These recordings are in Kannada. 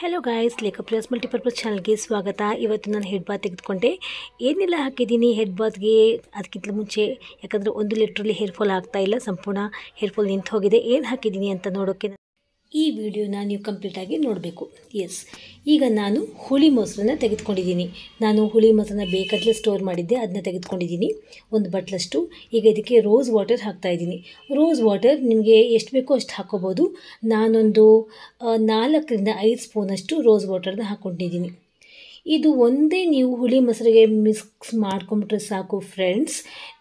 ಹಲೋ ಗಾಯ್ಸ್, ಲೇಖಪ್ರಿಯಾಸ್ ಮಲ್ಟಿಪರ್ಪಸ್ ಚಾನಲ್ಗೆ ಸ್ವಾಗತ. ಇವತ್ತು ನಾನು ಹೆಡ್ ಬಾತ್ ತೆಗೆದುಕೊಂಡೆ. ಏನೆಲ್ಲ ಹಾಕಿದ್ದೀನಿ ಹೆಡ್ ಬಾತ್ಗೆ ಅದಕ್ಕಿಂತ ಮುಂಚೆ, ಯಾಕಂದರೆ 1 ಲೀಟ್ರಲ್ಲಿ ಹೇರ್ ಫಾಲ್ ಆಗ್ತಾಯಿಲ್ಲ, ಸಂಪೂರ್ಣ ಹೇರ್ ಫಾಲ್ ನಿಂತು ಹೋಗಿದೆ. ಏನು ಹಾಕಿದ್ದೀನಿ ಅಂತ ನೋಡೋಕ್ಕೆ ಈ ವಿಡಿಯೋನ ನೀವು ಕಂಪ್ಲೀಟಾಗಿ ನೋಡಬೇಕು. ಈಗ ನಾನು ಹುಳಿ ಮೊಸರನ್ನ ತೆಗೆದುಕೊಂಡಿದ್ದೀನಿ. ನಾನು ಹುಳಿ ಮೊಸರನ್ನ ಬೇಕಾದಲೇ ಸ್ಟೋರ್ ಮಾಡಿದ್ದೆ, ಅದನ್ನ ತೆಗೆದುಕೊಂಡಿದ್ದೀನಿ 1 ಬಟ್ಲಷ್ಟು. ಈಗ ಇದಕ್ಕೆ ರೋಸ್ ವಾಟರ್ ಹಾಕ್ತಾಯಿದ್ದೀನಿ. ರೋಸ್ ವಾಟರ್ ನಿಮಗೆ ಎಷ್ಟು ಬೇಕೋ ಅಷ್ಟು ಹಾಕ್ಕೋಬೋದು. ನಾನೊಂದು 4 ರಿಂದ 5 ಸ್ಪೂನಷ್ಟು ರೋಸ್ ವಾಟರ್ನ ಹಾಕ್ಕೊಂಡಿದ್ದೀನಿ. ಇದು ಒಂದೇ ನೀವು ಹುಳಿ ಮೊಸರಿಗೆ ಮಿಕ್ಸ್ ಮಾಡ್ಕೊಂಬಿಟ್ರೆ ಸಾಕು ಫ್ರೆಂಡ್ಸ್.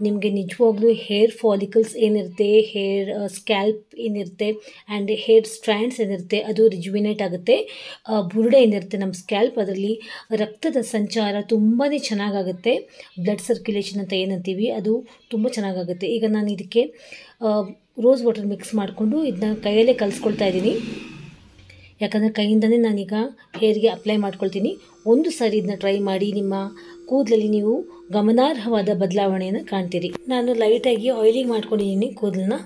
ನಿಮಗೆ ನಿಜವಾಗ್ಲೂ ಹೇರ್ ಫಾಲಿಕಲ್ಸ್ ಏನಿರುತ್ತೆ, ಹೇರ್ ಸ್ಕ್ಯಾಲ್ಪ್ ಏನಿರುತ್ತೆ ಆ್ಯಂಡ್ ಹೇರ್ ಸ್ಟ್ರ್ಯಾಂಡ್ಸ್ ಏನಿರುತ್ತೆ ಅದು ರಿಜುವಿನೇಟ್ ಆಗುತ್ತೆ. ಬುರುಡೆ ಏನಿರುತ್ತೆ ನಮ್ಮ ಸ್ಕ್ಯಾಲ್ಪ್, ಅದರಲ್ಲಿ ರಕ್ತದ ಸಂಚಾರ ತುಂಬಾ ಚೆನ್ನಾಗಾಗುತ್ತೆ. ಬ್ಲಡ್ ಸರ್ಕ್ಯುಲೇಷನ್ ಅಂತ ಏನಂತೀವಿ ಅದು ತುಂಬ ಚೆನ್ನಾಗಾಗುತ್ತೆ. ಈಗ ನಾನು ಇದಕ್ಕೆ ರೋಸ್ ವಾಟರ್ ಮಿಕ್ಸ್ ಮಾಡಿಕೊಂಡು ಇದನ್ನ ಕೈಯಲ್ಲೇ ಕಲಿಸ್ಕೊಳ್ತಾ ಇದ್ದೀನಿ. ಯಾಕಂದರೆ ಕೈಯಿಂದನೇ ನಾನೀಗ ಹೇರ್ಗೆ ಅಪ್ಲೈ ಮಾಡ್ಕೊಳ್ತೀನಿ. ಒಂದು ಸಾರಿ ಇದನ್ನ ಟ್ರೈ ಮಾಡಿ, ನಿಮ್ಮ ಕೂದಲಲ್ಲಿ ನೀವು ಗಮನಾರ್ಹವಾದ ಬದಲಾವಣೆಯನ್ನು ಕಾಣ್ತೀರಿ. ನಾನು ಲೈಟಾಗಿ ಆಯಿಲಿಂಗ್ ಮಾಡ್ಕೊಂಡಿದ್ದೀನಿ ಕೂದಲನ್ನ.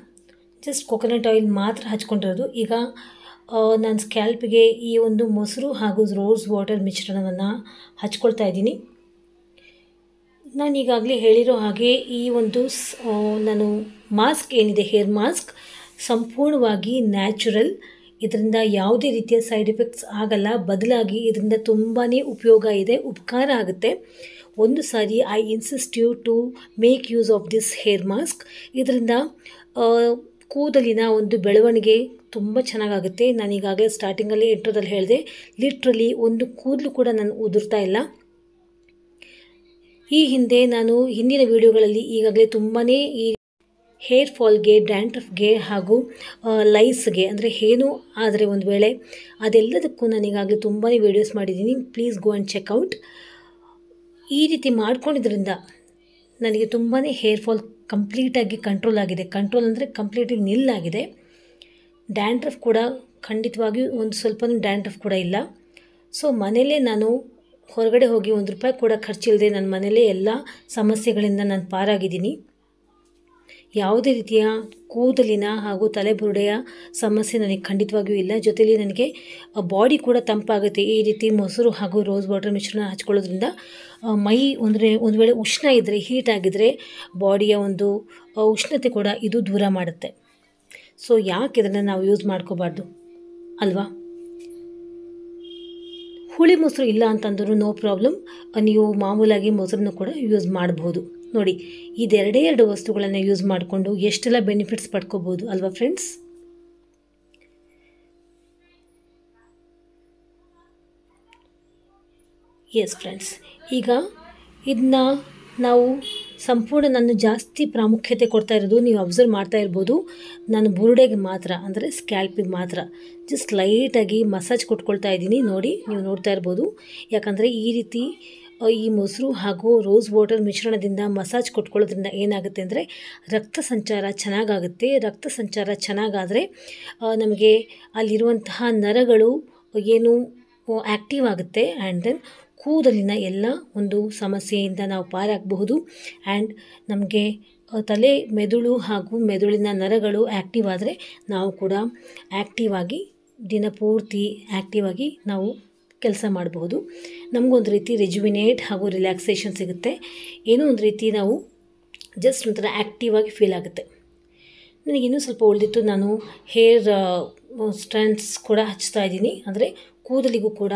ಜಸ್ಟ್ ಕೊಕೊನಟ್ ಆಯಿಲ್ ಮಾತ್ರ ಹಚ್ಕೊಂಡಿರೋದು. ಈಗ ನಾನು ಸ್ಕ್ಯಾಲ್ಪಿಗೆ ಈ ಒಂದು ಮೊಸರು ಹಾಗೂ ರೋಸ್ ವಾಟರ್ ಮಿಶ್ರಣವನ್ನು ಹಚ್ಕೊಳ್ತಾ ಇದ್ದೀನಿ. ನಾನು ಈಗಾಗಲೇ ಹೇಳಿರೋ ಹಾಗೆ ಈ ಒಂದು ನಾನು ಮಾಸ್ಕ್ ಏನಿದೆ, ಹೇರ್ ಮಾಸ್ಕ್ ಸಂಪೂರ್ಣವಾಗಿ ನ್ಯಾಚುರಲ್. ಇದರಿಂದ ಯಾವುದೇ ರೀತಿಯ ಸೈಡ್ ಎಫೆಕ್ಟ್ಸ್ ಆಗಲ್ಲ, ಬದಲಾಗಿ ಇದರಿಂದ ತುಂಬಾ ಉಪಯೋಗ ಇದೆ, ಉಪಕಾರ ಆಗುತ್ತೆ. ಒಂದು ಸಾರಿ I insist you to make use of this hair mask. ಇದರಿಂದ ಕೂದಲಿನ ಒಂದು ಬೆಳವಣಿಗೆ ತುಂಬ ಚೆನ್ನಾಗಾಗುತ್ತೆ. ನಾನು ಈಗಾಗಲೇ ಸ್ಟಾರ್ಟಿಂಗಲ್ಲೇ ಇಂಟ್ರೋದಲ್ಲಿ ಹೇಳಿದೆ, ಲಿಟ್ರಲಿ ಒಂದು ಕೂದಲು ಕೂಡ ನಾನು ಉದುರ್ತಾ ಇಲ್ಲ. ಈ ಹಿಂದೆ ನಾನು ಹಿಂದಿನ ವಿಡಿಯೋಗಳಲ್ಲಿ ಈಗಾಗಲೇ ತುಂಬಾ ಈ ಹೇರ್ ಫಾಲ್ಗೆ, ಡ್ಯಾಂಡ್ರಫ್ಗೆ ಹಾಗೂ ಲೈಸ್ಗೆ, ಅಂದರೆ ಏನು ಆದರೆ ಒಂದು ವೇಳೆ ಅದೆಲ್ಲದಕ್ಕೂ ನಾನು ಈಗಾಗಲೇ ತುಂಬಾ ವೀಡಿಯೋಸ್ ಮಾಡಿದ್ದೀನಿ. Please go and check out. ಈ ರೀತಿ ಮಾಡ್ಕೊಂಡಿದ್ರಿಂದ ನನಗೆ ತುಂಬಾ ಹೇರ್ ಫಾಲ್ ಕಂಪ್ಲೀಟಾಗಿ ಕಂಟ್ರೋಲ್ ಆಗಿದೆ. ಕಂಟ್ರೋಲ್ ಅಂದರೆ ಕಂಪ್ಲೀಟಾಗಿ ನಿಲ್ಲಾಗಿದೆ. ಡ್ಯಾಂಡ್ರಫ್ ಕೂಡ ಖಂಡಿತವಾಗಿಯೂ ಒಂದು ಸ್ವಲ್ಪನೂ ಡ್ಯಾಂಡ್ರಫ್ ಕೂಡ ಇಲ್ಲ. ಸೊ ಮನೆಯಲ್ಲೇ ನಾನು ಹೊರಗಡೆ ಹೋಗಿ ₹1 ಕೂಡ ಖರ್ಚಿಲ್ಲದೆ ನನ್ನ ಮನೆಯಲ್ಲೇ ಎಲ್ಲ ಸಮಸ್ಯೆಗಳಿಂದ ನಾನು ಪಾರಾಗಿದ್ದೀನಿ. ಯಾವುದೇ ರೀತಿಯ ಕೂದಲಿನ ಹಾಗೂ ತಲೆಬುರುಡೆಯ ಸಮಸ್ಯೆ ನನಗೆ ಖಂಡಿತವಾಗಿಯೂ ಇಲ್ಲ. ಜೊತೆಯಲ್ಲಿ ನನಗೆ ಬಾಡಿ ಕೂಡ ತಂಪಾಗುತ್ತೆ. ಈ ರೀತಿ ಮೊಸರು ಹಾಗೂ ರೋಸ್ ವಾಟರ್ ಮಿಶ್ರಣ ಹಚ್ಕೊಳ್ಳೋದ್ರಿಂದ ಮೈ ಒಂದು ವೇಳೆ ಉಷ್ಣ ಇದ್ದರೆ, ಹೀಟ್ ಆಗಿದ್ದರೆ ಬಾಡಿಯ ಒಂದು ಉಷ್ಣತೆ ಕೂಡ ಇದು ದೂರ ಮಾಡುತ್ತೆ. ಸೊ ಯಾಕೆ ಇದನ್ನು ನಾವು ಯೂಸ್ ಮಾಡ್ಕೋಬಾರ್ದು ಅಲ್ವಾ? ಹುಳಿ ಮೊಸರು ಇಲ್ಲ ಅಂತಂದ್ರೂ ನೋ ಪ್ರಾಬ್ಲಮ್, ನೀವು ಮಾಮೂಲಾಗಿ ಮೊಸರನ್ನು ಕೂಡ ಯೂಸ್ ಮಾಡಬಹುದು. ನೋಡಿ, ಇದೆರಡೇ ವಸ್ತುಗಳನ್ನು ಯೂಸ್ ಮಾಡಿಕೊಂಡು ಎಷ್ಟೆಲ್ಲ ಬೆನಿಫಿಟ್ಸ್ ಪಡ್ಕೋಬೋದು ಅಲ್ವಾ ಫ್ರೆಂಡ್ಸ್? ಎಸ್ ಫ್ರೆಂಡ್ಸ್, ಈಗ ಇದನ್ನ ನಾವು ಸಂಪೂರ್ಣ ನಾನು ಜಾಸ್ತಿ ಪ್ರಾಮುಖ್ಯತೆ ಕೊಡ್ತಾ ಇರೋದು ನೀವು ಅಬ್ಸರ್ವ್ ಮಾಡ್ತಾ ಇರ್ಬೋದು. ನಾನು ಬುರುಡೆಗೆ ಮಾತ್ರ, ಅಂದರೆ ಸ್ಕ್ಯಾಲ್ಪಿಗೆ ಮಾತ್ರ ಜಸ್ಟ್ ಲೈಟಾಗಿ ಮಸಾಜ್ ಕೊಟ್ಕೊಳ್ತಾ ಇದ್ದೀನಿ. ನೋಡಿ, ನೀವು ನೋಡ್ತಾ ಇರ್ಬೋದು. ಯಾಕಂದರೆ ಈ ರೀತಿ ಈ ಮೊಸರು ಹಾಗೂ ರೋಸ್ ವಾಟರ್ ಮಿಶ್ರಣದಿಂದ ಮಸಾಜ್ ಕೊಟ್ಕೊಳ್ಳೋದ್ರಿಂದ ಏನಾಗುತ್ತೆ ಅಂದರೆ ರಕ್ತ ಸಂಚಾರ ಚೆನ್ನಾಗಾಗುತ್ತೆ. ರಕ್ತ ಸಂಚಾರ ಚೆನ್ನಾಗಾದರೆ ನಮಗೆ ಅಲ್ಲಿರುವಂತಹ ನರಗಳು ಏನು ಆ್ಯಕ್ಟಿವ್ ಆಗುತ್ತೆ ಆ್ಯಂಡ್ ದೆನ್ ಕೂದಲಿನ ಎಲ್ಲ ಒಂದು ಸಮಸ್ಯೆಯಿಂದ ನಾವು ಪಾರಾಗಬಹುದು. ಆ್ಯಂಡ್ ನಮಗೆ ತಲೆ, ಮೆದುಳು ಹಾಗೂ ಮೆದುಳಿನ ನರಗಳು ಆ್ಯಕ್ಟಿವ್ ಆದರೆ ನಾವು ಕೂಡ ಆ್ಯಕ್ಟಿವ್ ಆಗಿ ದಿನಪೂರ್ತಿ ಆ್ಯಕ್ಟಿವ್ ಆಗಿ ನಾವು ಕೆಲಸ ಮಾಡಬಹುದು. ನಮಗೊಂದು ರೀತಿ ರಿಜುವಿನೇಟ್ ಹಾಗೂ ರಿಲ್ಯಾಕ್ಸೇಷನ್ ಸಿಗುತ್ತೆ. ಏನೋ ಒಂದು ರೀತಿ ನಾವು ಜಸ್ಟ್ ಒಂಥರ ಆ್ಯಕ್ಟಿವ್ ಆಗಿ ಫೀಲ್ ಆಗುತ್ತೆ. ನನಗೆ ಇನ್ನೂ ಸ್ವಲ್ಪ ಉಳಿದಿತ್ತು. ನಾನು ಹೇರ್ ಸ್ಟ್ರ್ಯಾಂಡ್ಸ್ ಕೂಡ ಹಚ್ತಾ ಇದ್ದೀನಿ, ಅಂದರೆ ಕೂದಲಿಗೂ ಕೂಡ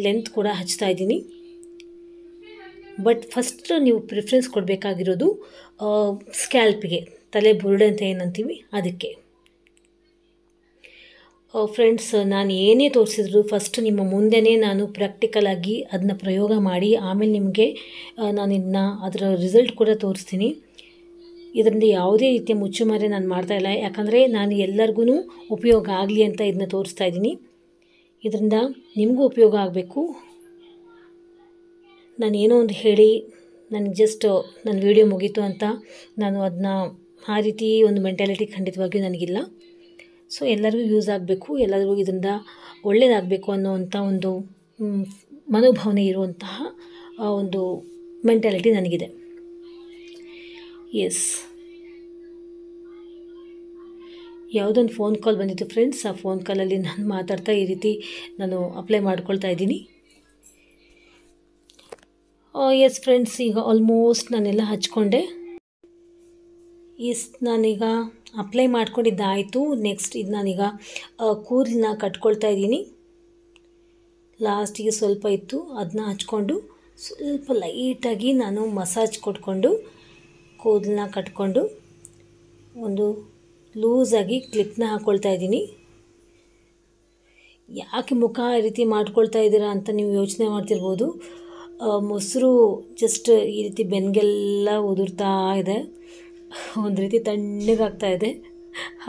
ಲೆಂತ್ ಕೂಡ ಹಚ್ತಾ ಇದ್ದೀನಿ. ಬಟ್ ಫಸ್ಟ್ ನೀವು ಪ್ರಿಫರೆನ್ಸ್ ಕೊಡಬೇಕಾಗಿರೋದು ಸ್ಕ್ಯಾಲ್ಪಿಗೆ, ತಲೆ ಬುರುಡೆ ಅಂತ ಏನಂತೀವಿ ಅದಕ್ಕೆ. ಫ್ರೆಂಡ್ಸ್, ನಾನು ಏನೇ ತೋರಿಸಿದ್ರು ಫಸ್ಟ್ ನಿಮ್ಮ ಮುಂದೆನೇ ನಾನು ಪ್ರಾಕ್ಟಿಕಲಾಗಿ ಅದನ್ನ ಪ್ರಯೋಗ ಮಾಡಿ ಆಮೇಲೆ ನಿಮಗೆ ನಾನು ಅದರ ರಿಸಲ್ಟ್ ಕೂಡ ತೋರಿಸ್ತೀನಿ. ಇದರಿಂದ ಯಾವುದೇ ರೀತಿಯ ಮುಚ್ಚುಮರೆ ನಾನು ಮಾಡ್ತಾಯಿಲ್ಲ. ಯಾಕಂದರೆ ನಾನು ಎಲ್ಲರಿಗೂ ಉಪಯೋಗ ಆಗಲಿ ಅಂತ ಇದನ್ನ ತೋರಿಸ್ತಾ ಇದ್ದೀನಿ. ಇದರಿಂದ ನಿಮಗೂ ಉಪಯೋಗ ಆಗಬೇಕು. ನಾನು ಏನೋ ಒಂದು ಹೇಳಿ ನನಗೆ ಜಸ್ಟ್ ನನ್ನ ವಿಡಿಯೋ ಮುಗೀತು ಅಂತ ನಾನು ಅದನ್ನ ಆ ರೀತಿ ಒಂದು ಮೆಂಟಾಲಿಟಿ ಖಂಡಿತವಾಗಿಯೂ ನನಗಿಲ್ಲ. ಸೊ ಎಲ್ಲರಿಗೂ ಯೂಸ್ ಆಗಬೇಕು, ಎಲ್ಲರಿಗೂ ಇದರಿಂದ ಒಳ್ಳೆಯದಾಗಬೇಕು ಅನ್ನೋವಂಥ ಒಂದು ಮನೋಭಾವನೆ ಇರುವಂತಹ ಒಂದು ಮೆಂಟಾಲಿಟಿ ನನಗಿದೆ. ಎಸ್, ಯಾವುದೊಂದು ಫೋನ್ ಕಾಲ್ ಬಂದಿತ್ತು ಫ್ರೆಂಡ್ಸ್. ಆ ಫೋನ್ ಕಾಲಲ್ಲಿ ನಾನು ಮಾತಾಡ್ತಾ ಈ ರೀತಿ ನಾನು ಅಪ್ಲೈ ಮಾಡ್ಕೊಳ್ತಾ ಇದ್ದೀನಿ. ಎಸ್ ಫ್ರೆಂಡ್ಸ್, ಈಗ ಆಲ್ಮೋಸ್ಟ್ ನಾನೆಲ್ಲ ಹಚ್ಕೊಂಡೆ. ನಾನೀಗ ಅಪ್ಲೈ ಮಾಡ್ಕೊಂಡಿದ್ದಾಯಿತು. ನೆಕ್ಸ್ಟ್ ಇದು ನಾನೀಗ ಕೂದಲನ್ನ ಕಟ್ಕೊಳ್ತಾ ಇದ್ದೀನಿ. ಲಾಸ್ಟಿಗೆ ಸ್ವಲ್ಪ ಇತ್ತು, ಅದನ್ನ ಹಚ್ಕೊಂಡು ಸ್ವಲ್ಪ ಲೈಟಾಗಿ ನಾನು ಮಸಾಜ್ ಕೊಟ್ಕೊಂಡು ಕೂದಲನ್ನ ಕಟ್ಕೊಂಡು ಒಂದು ಲೂಸಾಗಿ ಕ್ಲಿಪ್ನ ಹಾಕ್ಕೊಳ್ತಾ ಇದ್ದೀನಿ. ಯಾಕೆ ಮುಖ ಈ ರೀತಿ ಮಾಡ್ಕೊಳ್ತಾ ಇದ್ದೀರಾ ಅಂತ ನೀವು ಯೋಚನೆ ಮಾಡ್ತಿರ್ಬೋದು. ಮೊಸರು ಜಸ್ಟ್ ಈ ರೀತಿ ಬೆನ್ಗೆಲ್ಲ ಉದುರ್ತಾ ಇದೆ, ಒಂದು ರೀತಿ ತಣ್ಣಗಾಗ್ತಾ ಇದೆ.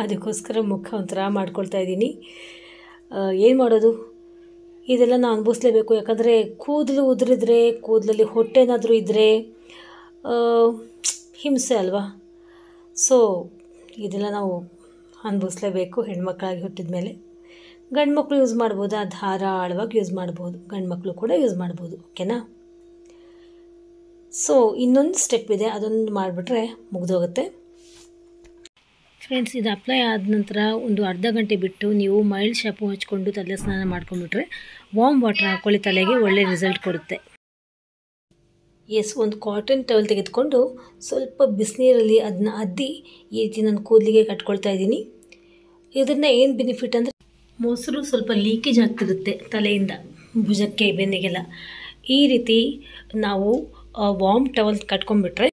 ಅದಕ್ಕೋಸ್ಕರ ಮುಖ ಒಂಥರ ಮಾಡ್ಕೊಳ್ತಾ ಇದ್ದೀನಿ. ಏನು ಮಾಡೋದು, ಇದೆಲ್ಲ ನಾವು ಅನುಭವಿಸ್ಲೇಬೇಕು. ಯಾಕಂದರೆ ಕೂದಲು ಉದುರಿದ್ರೆ, ಕೂದಲಲ್ಲಿ ಹೊಟ್ಟೆನಾದರೂ ಇದ್ದರೆ ಹಿಂಸೆ ಅಲ್ವಾ. ಸೊ ಇದೆಲ್ಲ ನಾವು ಅನುಭವಿಸ್ಲೇಬೇಕು ಹೆಣ್ಮಕ್ಳಾಗಿ ಹುಟ್ಟಿದ ಮೇಲೆ. ಗಂಡು ಮಕ್ಕಳು ಯೂಸ್ ಮಾಡ್ಬೋದು, ಧಾರಾಳವಾಗಿ ಯೂಸ್ ಮಾಡ್ಬೋದು, ಗಂಡು ಮಕ್ಕಳು ಕೂಡ ಯೂಸ್ ಮಾಡ್ಬೋದು. ಓಕೆನಾ. ಸೊ ಇನ್ನೊಂದು ಸ್ಟೆಪ್ ಇದೆ, ಅದೊಂದು ಮಾಡಿಬಿಟ್ರೆ ಮುಗಿದೋಗುತ್ತೆ ಫ್ರೆಂಡ್ಸ್. ಇದು ಅಪ್ಲೈ ಆದ ನಂತರ ಒಂದು ಅರ್ಧ ಗಂಟೆ ಬಿಟ್ಟು ನೀವು ಮೈಲ್ಡ್ ಶಾಂಪು ಹಚ್ಕೊಂಡು ತಲೆ ಸ್ನಾನ ಮಾಡ್ಕೊಂಡ್ಬಿಟ್ರೆ, ವಾರ್ಮ್ ವಾಟರ್ ಹಾಕ್ಕೊಳ್ಳಿ, ತಲೆಗೆ ಒಳ್ಳೆ ರಿಸಲ್ಟ್ ಕೊಡುತ್ತೆ. ಒಂದು ಕಾಟನ್ ಟವಲ್ ತೆಗೆದುಕೊಂಡು ಸ್ವಲ್ಪ ಬಿಸಿನೀರಲ್ಲಿ ಅದನ್ನ ಅದ್ದಿ ಈ ರೀತಿ ನಾನು ಕೂದಲಿಗೆ ಕಟ್ಕೊಳ್ತಾ ಇದ್ದೀನಿ. ಇದರಿಂದ ಏನು ಬೆನಿಫಿಟ್ ಅಂದರೆ, ಮೊಸರು ಸ್ವಲ್ಪ ಲೀಕೇಜ್ ಆಗ್ತಿರುತ್ತೆ ತಲೆಯಿಂದ ಭುಜಕ್ಕೆ ಬೆನ್ನಿಗೆಲ್ಲ. ಈ ರೀತಿ ನಾವು ವಾರ್ಮ್ ಟವಲ್ ಕಟ್ಕೊಂಡ್ಬಿಟ್ರೆ,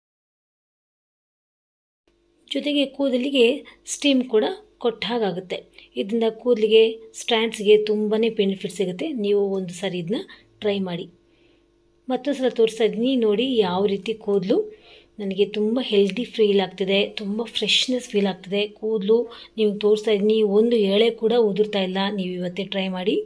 ಜೊತೆಗೆ ಕೂದಲಿಗೆ ಸ್ಟೀಮ್ ಕೂಡ ಕೊಟ್ಟ ಹಾಗಾಗುತ್ತೆ. ಇದರಿಂದ ಕೂದಲಿಗೆ ಸ್ಟ್ಯಾಂಡ್ಸ್ಗೆ ತುಂಬಾ ಬೆನಿಫಿಟ್ ಸಿಗುತ್ತೆ. ನೀವು ಒಂದು ಸಾರಿ ಇದನ್ನ ಟ್ರೈ ಮಾಡಿ. ಮತ್ತೊಂದು ಸಲ ತೋರಿಸ್ತಾ ಇದ್ದೀನಿ ನೋಡಿ ಯಾವ ರೀತಿ ಕೂದಲು ನನಗೆ ತುಂಬ ಹೆಲ್ದಿ ಫೀಲ್ ಆಗ್ತಿದೆ, ತುಂಬ ಫ್ರೆಶ್ನೆಸ್ ಫೀಲ್ ಆಗ್ತಿದೆ. ಕೂದಲು ನಿಮಗೆ ತೋರಿಸ್ತಾ ಇದ್ದೀನಿ, ಒಂದು ಎಳೆ ಕೂಡ ಉದುರ್ತಾ ಇಲ್ಲ. ನೀವು ಇವತ್ತೇ ಟ್ರೈ ಮಾಡಿ.